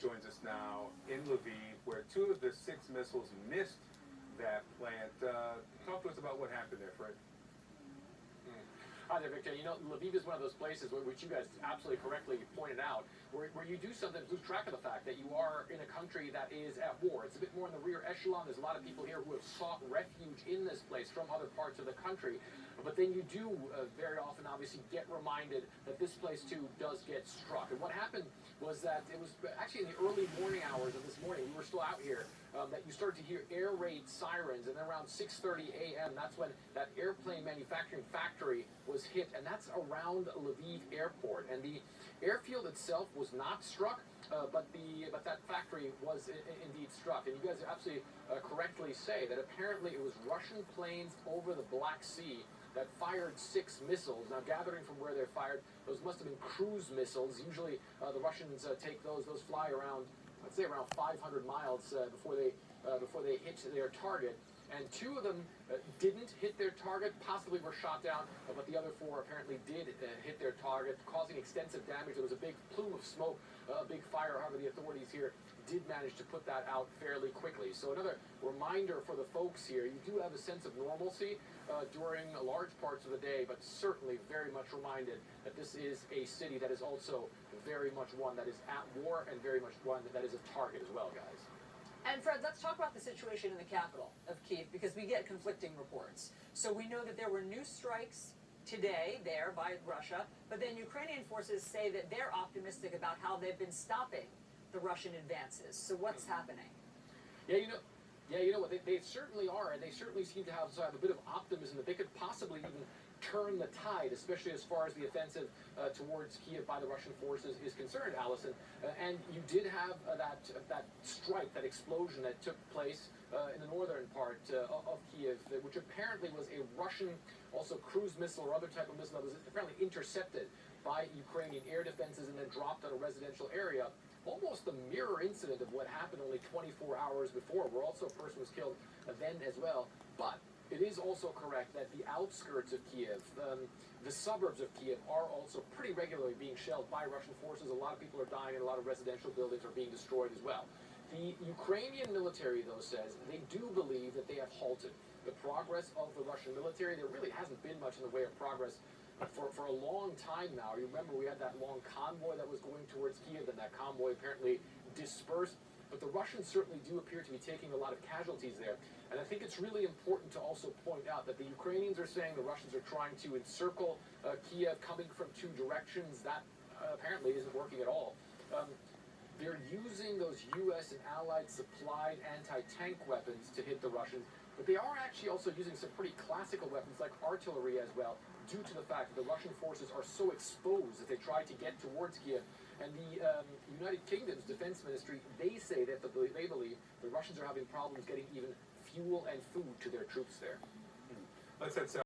joins us now in Lviv, where 2 of the 6 missiles missed that plant. Talk to us about what happened there, Fred. Hi there, Victor. You know, Lviv is one of those places which you guys absolutely correctly pointed out, where you do sometimes lose track of the fact that you are in a country that is at war. It's a bit more in the rear echelon. There's a lot of people here who have sought refuge in this place from other parts of the country. But then you do very often, obviously, get reminded that this place, too, does get struck. And what happened was that it was actually in the early morning hours of this morning, we were still out here, that you started to hear air raid sirens. And then around 6:30 a.m., that's when that airplane manufacturing factory was hit. And that's around Lviv airport. And the airfield itself was not struck, but that factory was indeed struck. And you guys absolutely correctly say that apparently it was Russian planes over the Black Sea that fired 6 missiles. Now, gathering from where they're fired, those must have been cruise missiles. Usually, the Russians take those fly around, let's say, around 500 miles before they hit their target. And 2 of them didn't hit their target, possibly were shot down, but the other 4 apparently did hit their target, causing extensive damage. There was a big plume of smoke, a big fire. However, the authorities here did manage to put that out fairly quickly. So another reminder for the folks here, you do have a sense of normalcy during large parts of the day, but certainly very much reminded that this is a city that is also very much one that is at war and very much one that is a target as well, guys. And Fred, let's talk about the situation in the capital of Kyiv, because we get conflicting reports. So we know that there were new strikes today there by Russia, but then Ukrainian forces say that they're optimistic about how they've been stopping the Russian advances. So what's happening? Yeah, you know what, they certainly are, and they certainly seem to have a bit of optimism that they could possibly even turn the tide, especially as far as the offensive towards Kyiv by the Russian forces is concerned, Allison. And you did have that strike, that explosion that took place in the northern part of Kyiv, which apparently was a Russian, also cruise missile or other type of missile that was apparently intercepted by Ukrainian air defenses and then dropped on a residential area. Almost the mirror incident of what happened only 24 hours before, where also a person was killed then as well. But it is also correct that the outskirts of Kyiv, the suburbs of Kyiv, are also pretty regularly being shelled by Russian forces. A lot of people are dying and a lot of residential buildings are being destroyed as well. The Ukrainian military, though, says they do believe that they have halted the progress of the Russian military. There really hasn't been much in the way of progress for a long time now. You remember we had that long convoy that was going towards Kyiv, and that convoy apparently dispersed. But the Russians certainly do appear to be taking a lot of casualties there. And I think it's really important to also point out that the Ukrainians are saying the Russians are trying to encircle Kyiv coming from 2 directions. That apparently isn't working at all. They're using those U.S. and Allied supplied anti-tank weapons to hit the Russians, but they are actually also using some pretty classical weapons like artillery as well, due to the fact that the Russian forces are so exposed as they try to get towards Kyiv. And the United Kingdom's defense ministry, they say that they believe the Russians are having problems getting even fuel and food to their troops there. Let's head south.